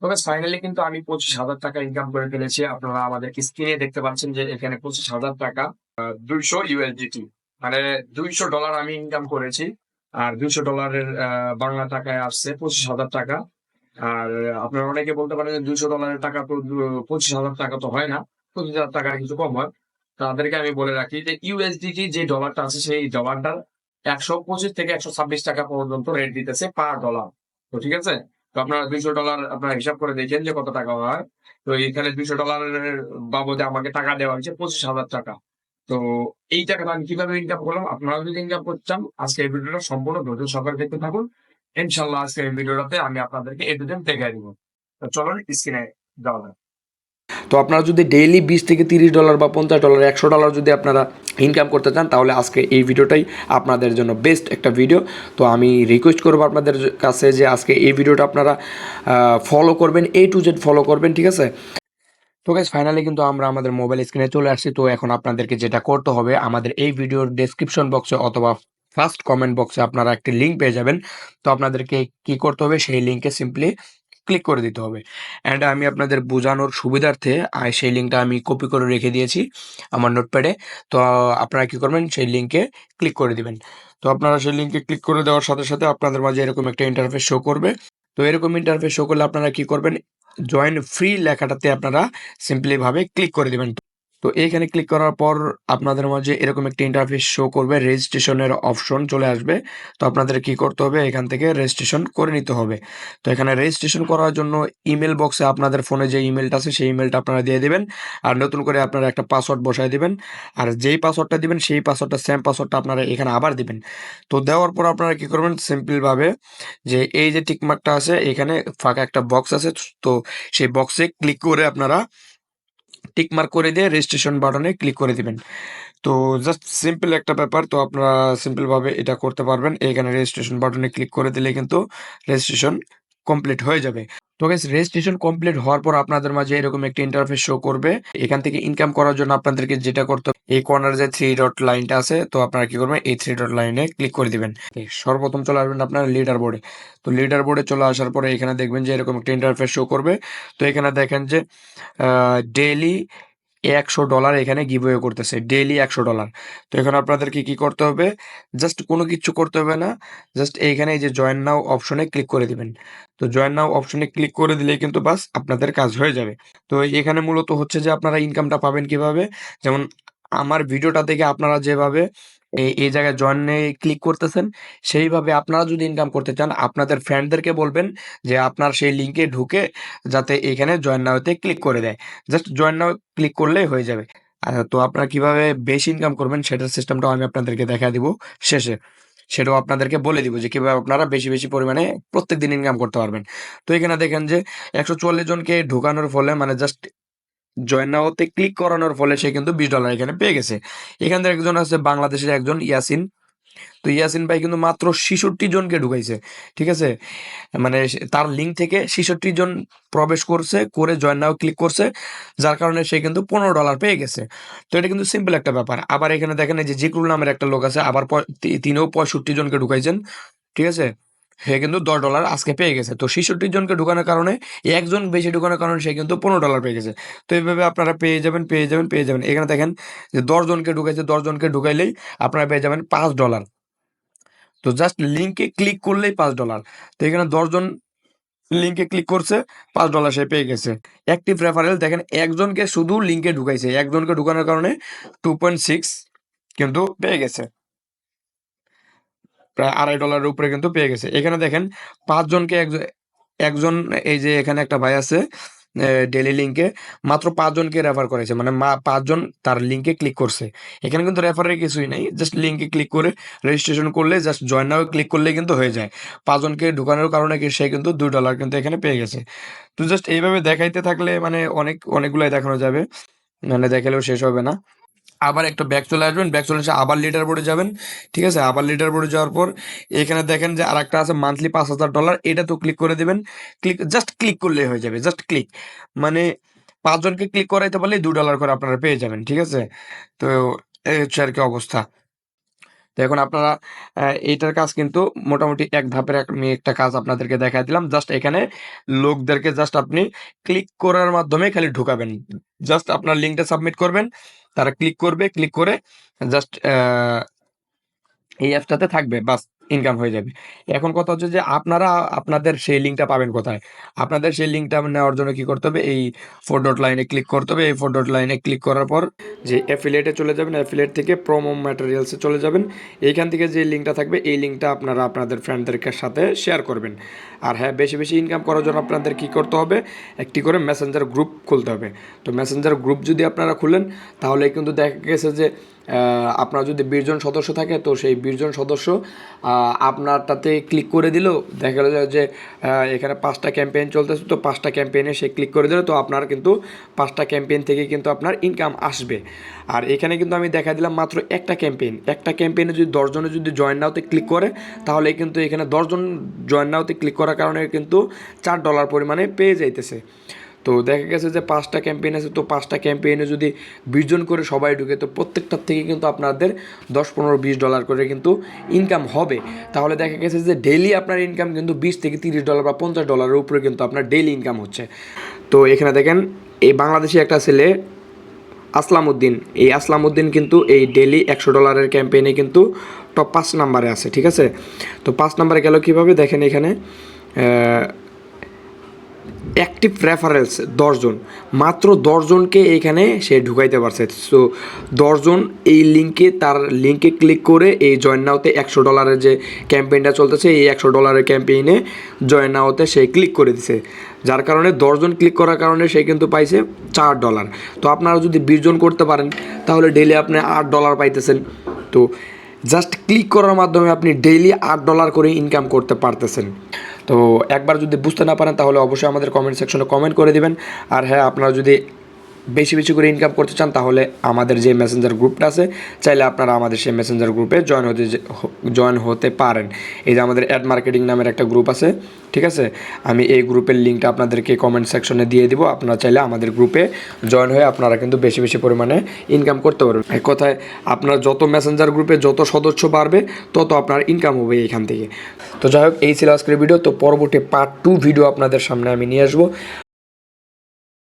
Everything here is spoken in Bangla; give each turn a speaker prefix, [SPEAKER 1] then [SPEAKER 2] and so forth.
[SPEAKER 1] তবে ফাইনালি কিন্তু আমি 25,000 টাকা ইনকাম করে ফেলেছি। আপনারা আমাদের স্ক্রিনে দেখতে পাচ্ছেন যে এখানে 25,000 টাকা 200 USDT, মানে $200 আমি ইনকাম করেছি। আর $200 বাংলা টাকায় আসছে 25,000 টাকা। আর আপনারা অনেকে বলতে পারেন যে $200 টাকা তো 25,000 টাকা তো হয় না, 25,000 টাকার কিছু কম হয়। তাদেরকে আমি বলে রাখি যে ইউএসডিটি যে ডলারটা আছে সেই ডলারটার 125 থেকে 126 টাকা পর্যন্ত রেট দিতেছে পার ডলার। তো ঠিক আছে, তো আপনারা $200 আপনারা হিসাব করে দেখেন যে কত টাকা হয়। তো এখানে $200 বাবদে আমাকে টাকা দেওয়া হয়েছে 25,000 টাকা। তো এই টাকাটা আমি কিভাবে ইনকাম করলাম, আপনারা যদি ইনকাম করতে চান আজকে এই ভিডিওটা সম্পূর্ণ ধৈর্য সহকারে দেখতে থাকুন। ইনশাল্লাহ আজকে এই ভিডিওটাতে আমি আপনাদেরকে এ টু জেড দেখাই দিব। তো চলুন স্ক্রিনে যাওয়া যাক।
[SPEAKER 2] তো আপনারা যদি ডেইলি $20 থেকে $30 বা $50 $100 যদি আপনারা ইনকাম করতে চান, তাহলে আজকে এই ভিডিওটাই আপনাদের জন্য বেস্ট একটা ভিডিও। তো আমি রিকোয়েস্ট করবো আপনাদের কাছে যে আজকে এই ভিডিওটা আপনারা ফলো করবেন, A to Z ফলো করবেন, ঠিক আছে? তো গাইস, ফাইনালি কিন্তু আমরা আমাদের মোবাইল স্ক্রিনে চলে আসছি। তো এখন আপনাদেরকে যেটা করতে হবে, আমাদের এই ভিডিওর ডেসক্রিপশন বক্সে অথবা ফার্স্ট কমেন্ট বক্সে আপনারা একটি লিঙ্ক পেয়ে যাবেন। তো আপনাদেরকে কি করতে হবে, সেই লিঙ্কে সিম্পলি ক্লিক করে দিতে হবে। অ্যান্ড আমি আপনাদের বোঝানোর সুবিধার্থে সেই লিঙ্কটা আমি কপি করে রেখে দিয়েছি আমার নোটপ্যাডে। তো আপনারা কি করবেন, সেই লিঙ্কে ক্লিক করে দিবেন। তো আপনারা সেই লিঙ্কে ক্লিক করে দেওয়ার সাথে সাথে আপনাদের মাঝে এরকম একটা ইন্টারফেস শো করবে। তো এরকম ইন্টারফেস শো করলে আপনারা কি করবেন, জয়েন ফ্রি লেখাটাতে আপনারা সিম্পলি ভাবে ক্লিক করে দিবেন। তো এইখানে ক্লিক করার পর আপনাদের মাঝে এরকম একটা ইন্টারফেস শো করবে, রেজিস্ট্রেশনের অপশন চলে আসবে। তো আপনাদের কি করতে হবে, এখান থেকে রেজিস্ট্রেশন করে নিতে হবে। তো এখানে রেজিস্ট্রেশন করার জন্য ইমেল বক্সে আপনাদের ফোনে যে ইমেলটা আছে সেই ইমেলটা আপনারা দিয়ে দিবেন। আর নতুন করে আপনারা একটা পাসওয়ার্ড বসায় দিবেন। আর যেই পাসওয়ার্ডটা দিবেন সেই পাসওয়ার্ডটা, সেম পাসওয়ার্ডটা আপনারা এখানে আবার দিবেন। তো দেওয়ার পর আপনারা কি করবেন, সিম্পলভাবে যে এই যে টিকমার্কটা আছে এখানে ফাঁকা একটা বক্স আছে, তো সেই বক্সে ক্লিক করে আপনারা টিকমার্ক করে দিয়ে রেজিস্ট্রেশন বাটনে ক্লিক করে দিবেন। তো জাস্ট সিম্পল একটা ব্যাপার। তো আপনারা সিম্পলভাবে এটা করতে পারবেন। এখানে রেজিস্ট্রেশন বাটনে ক্লিক করে দিলে কিন্তু রেজিস্ট্রেশন কমপ্লিট হয়ে যাবে। তো গাইস, রেজিস্ট্রেশন কমপ্লিট হওয়ার পর আপনাদের মাঝে এরকম একটা ইন্টারফেস শো করবে। এখান থেকে ইনকাম করার জন্য আপনাদেরকে যেটা করতে হবে, এই কর্নারে যে থ্রি ডট লাইনটা আছে, তো আপনারা কি করবেন, এই থ্রি ডট লাইনে ক্লিক করে দিবেন। সর্বপ্রথম চলে আসবেন আপনার লিডার বোর্ডে। তো লিডার বোর্ডে চলে আসার পরে এখানে দেখবেন যে এরকম একটা ইন্টারফেস শো করবে। তো এখানে দেখেন যে ডেইলি $100 এখানে গিভওয়ে করতেছে, ডেইলি $100। তো এখানে আপনাদেরকে কি করতে হবে, জাস্ট কোনো কিছু করতে হবে না, জাস্ট এইখানে এই যে জয়েন নাও অপশনে ক্লিক করে দিবেন। তো জয়েন নাও অপশনে ক্লিক করে দিলেই কিন্তু বাস আপনাদের কাজ হয়ে যাবে। তো এখানে মূলত হচ্ছে যে আপনারা ইনকামটা পাবেন কিভাবে, যেমন আমার ভিডিওটা দেখে আপনারা যেভাবে এই জায়গায় জয়েনে ক্লিক করতেছেন, সেইভাবে আপনারা যদি ইনকাম করতে চান আপনাদের ফ্রেন্ডদেরকে বলবেন যে আপনার সেই লিঙ্কে ঢুকে যাতে এখানে জয়েন নাওতে ক্লিক করে দেয়। জাস্ট জয়েন নাও ক্লিক করলেই হয়ে যাবে। তো আপনারা কিভাবে বেশি ইনকাম করবেন সেটার সিস্টেমটাও আমি আপনাদেরকে দেখা দিব শেষে। সেটাও আপনাদেরকে বলে দিব যে কিভাবে আপনারা বেশি বেশি পরিমাণে প্রত্যেকদিন ইনকাম করতে পারবেন। তো এখানে দেখেন যে 144 জনকে ঢোকানোর ফলে, মানে জাস্ট জয়েন নাওতে ক্লিক করানোর ফলে সে কিন্তু $20 এখানে পেয়ে গেছে। এখান থেকে একজন আছে বাংলাদেশের একজন ইয়াসিন। তো ইয়াসিন ভাই কিন্তু মাত্র 66 জনকে ঢুকাইছে, ঠিক আছে? মানে তার লিঙ্ক থেকে 66 জন প্রবেশ করছে, করে জয়েন নাও ক্লিক করছে, যার কারণে সে কিন্তু $15 পেয়ে গেছে। তো এটা কিন্তু সিম্পল একটা ব্যাপার। আবার এখানে দেখেন এই যে জিকরুল নামের একটা লোক আছে, আবার তিনিও 65 জনকে ঢুকাইছেন, ঠিক আছে? সে কিন্তু $10 আজকে পেয়ে গেছে। তো 66 জনকে ঢুকানোর কারণে, একজন বেশি ঢুকানোর কারণে সে কিন্তু $15 পেয়ে গেছে। তো এইভাবে আপনারা পেয়ে যাবেন, পেয়ে যাবেন, পেয়ে যাবেন। এখানে দেখেন যে 10 জনকে ঢুকাইছে, 10 জনকে ঢুকাইলেই আপনারা পেয়ে যাবেন $5। তো জাস্ট লিঙ্কে ক্লিক করলেই $5। তো এখানে 10 জন লিঙ্কে ক্লিক করছে, $5 সে পেয়ে গেছে। অ্যাক্টিভ রেফারেল দেখেন একজনকে শুধু লিঙ্কে ঢুকাইছে, একজনকে ঢুকানোর কারণে 2.6 কিন্তু পেয়ে গেছে, প্রায় $2.5 উপরে কিন্তু পেয়ে গেছে। এখানে দেখেন 5 জনকে একজন একজন এই যে এখানে একটা ভাই আছে ডেইলি লিঙ্কে মাত্র 5 জনকে রেফার করেছে, মানে 5 জন তার লিঙ্কে ক্লিক করছে। এখানে কিন্তু রেফারের কিছুই নাই, জাস্ট লিঙ্কে ক্লিক করে রেজিস্ট্রেশন করলে, জাস্ট জয়েন নাও ক্লিক করলে কিন্তু হয়ে যায়। 5 জনকে ঢুকানোর কারণে সে কিন্তু $2 কিন্তু এখানে পেয়ে গেছে। তো জাস্ট এইভাবে দেখাইতে থাকলে মানে অনেকগুলাই দেখানো যাবে, মানে দেখালেও শেষ হবে না। আবার একটা ব্যাক চলে আসবেন, ব্যাক চলে এসে আবার লিডার বোর্ডে যাবেন, ঠিক আছে? আবার লিডার বোর্ডে যাওয়ার পর এখানে দেখেন যে আরেকটা আছে মান্থলি $5,000, এটা তো ক্লিক করে দেবেন। জাস্ট ক্লিক করলেই হয়ে যাবে, জাস্ট ক্লিক, মানে 5 জনকে ক্লিক করাইতে পারলে $2 করে আপনারা পেয়ে যাবেন, ঠিক আছে? তো এই হচ্ছে আর কি অবস্থা। তো এখন আপনারা এইটার কাজ কিন্তু মোটামুটি এক ধাপের আমি একটা কাজ আপনাদেরকে দেখা দিলাম। জাস্ট এখানে লোকদেরকে জাস্ট আপনি ক্লিক করার মাধ্যমে খালি ঢুকাবেন। জাস্ট আপনার লিঙ্কটা সাবমিট করবেন, তারা ক্লিক করবে, ক্লিক করে জাস্ট এই অ্যাপসটাতে থাকবে, বাস ইনকাম হয়ে যাবে। এখন কথা হচ্ছে যে আপনারা আপনাদের সেই লিঙ্কটা পাবেন কোথায়? আপনাদের সেই লিঙ্কটা নেওয়ার জন্য কি করতে হবে? এই 4 ডট লাইনে ক্লিক করতে হবে। এই 4 ডট লাইনে ক্লিক করার পর যে অ্যাফিলিয়েটে চলে যাবেন, অ্যাফিলিয়েট থেকে প্রোমো ম্যাটেরিয়ালসে চলে যাবেন। এইখান থেকে যে লিঙ্কটা থাকবে এই লিঙ্কটা আপনারা আপনাদের ফ্রেন্ডদের সাথে শেয়ার করবেন। আর হ্যাঁ, বেশি বেশি ইনকাম করার জন্য আপনাদের কি করতে হবে? একটি করে মেসেঞ্জার গ্রুপ খুলতে হবে। তো মেসেঞ্জার গ্রুপ যদি আপনারা খুলেন তাহলে কিন্তু দেখা গেছে যে আপনার যদি 20 জন সদস্য থাকে, তো সেই 20 জন সদস্য আপনারটাতে ক্লিক করে দিলেও দেখা গেল যে এখানে 5টা ক্যাম্পেইন চলতেছে, তো 5টা ক্যাম্পেইনে সে ক্লিক করে দিল, তো আপনার কিন্তু 5টা ক্যাম্পেইন থেকে কিন্তু আপনার ইনকাম আসবে। আর এখানে কিন্তু আমি দেখা দিলাম মাত্র একটা ক্যাম্পেইনে যদি 10 জনে যদি জয়েন নাওতে ক্লিক করে, তাহলে কিন্তু এখানে 10 জন জয়েন নাওতে ক্লিক করার কারণে কিন্তু $4 পরিমাণে পেয়ে যাইতেছে। তো দেখা গেছে যে 5টা ক্যাম্পেইন আছে, তো 5টা ক্যাম্পেইনে যদি 20 জন করে সবাই ঢুকে, তো প্রত্যেকটার থেকে কিন্তু আপনাদের $10, $15, $20 করে কিন্তু ইনকাম হবে। তাহলে দেখা গেছে যে ডেইলি আপনার ইনকাম কিন্তু $20 থেকে $30 বা $50 উপরে কিন্তু আপনার ডেইলি ইনকাম হচ্ছে। তো এখানে দেখেন এই বাংলাদেশি একটা ছেলে আসলাম উদ্দিন, এই আসলাম উদ্দিন কিন্তু এই ডেইলি $100 ক্যাম্পেইনে কিন্তু টপ 5 নাম্বারে আছে, ঠিক আছে। তো 5 নাম্বারে গেল কীভাবে দেখেন, এখানে অ্যাক্টিভ রেফারেন্স 10 জন, মাত্র 10 জনকে এইখানে সে ঢুকাইতে পারছে। সো 10 জন এই তার লিঙ্কে ক্লিক করে এই জয়েন নাওতে $100 যে ক্যাম্পেইনটা চলতেছে, এই $100 ক্যাম্পেইনে জয়েন নাওতে সে ক্লিক করে দিছে, যার কারণে 10 জন ক্লিক করার কারণে সে কিন্তু পাইছে $4। তো আপনারা যদি 20 জন করতে পারেন তাহলে ডেইলি আপনি $8 পাইতেছেন। তো জাস্ট ক্লিক করার মাধ্যমে আপনি ডেইলি $8 করে ইনকাম করতে পারতেছেন। তো একবার যদি বুঝতে না পারেন তাহলে অবশ্যই আমাদের কমেন্ট সেকশনে কমেন্ট করে দিবেন। আর হ্যাঁ, আপনারা যদি বেশি বেশি করে ইনকাম করতে চান তাহলে আমাদের যে মেসেঞ্জার গ্রুপটা আছে, চাইলে আপনারা আমাদের সেই মেসেঞ্জার গ্রুপে জয়েন হতে পারেন। এই যে আমাদের অ্যাড মার্কেটিং নামের একটা গ্রুপ আছে, ঠিক আছে, আমি এই গ্রুপের লিঙ্কটা আপনাদেরকে কমেন্ট সেকশনে দিয়ে দিব। আপনারা চাইলে আমাদের গ্রুপে জয়েন হয়ে আপনারা কিন্তু বেশি বেশি পরিমাণে ইনকাম করতে পারবেন। এক কথায় আপনার যত মেসেঞ্জার গ্রুপে যত সদস্য বাড়বে তত আপনার ইনকাম হবে এখান থেকে। তো যাই হোক, এই ছিল আজকের ভিডিও। তো পরবর্তী পার্ট 2 ভিডিও আপনাদের সামনে আমি নিয়ে আসবো।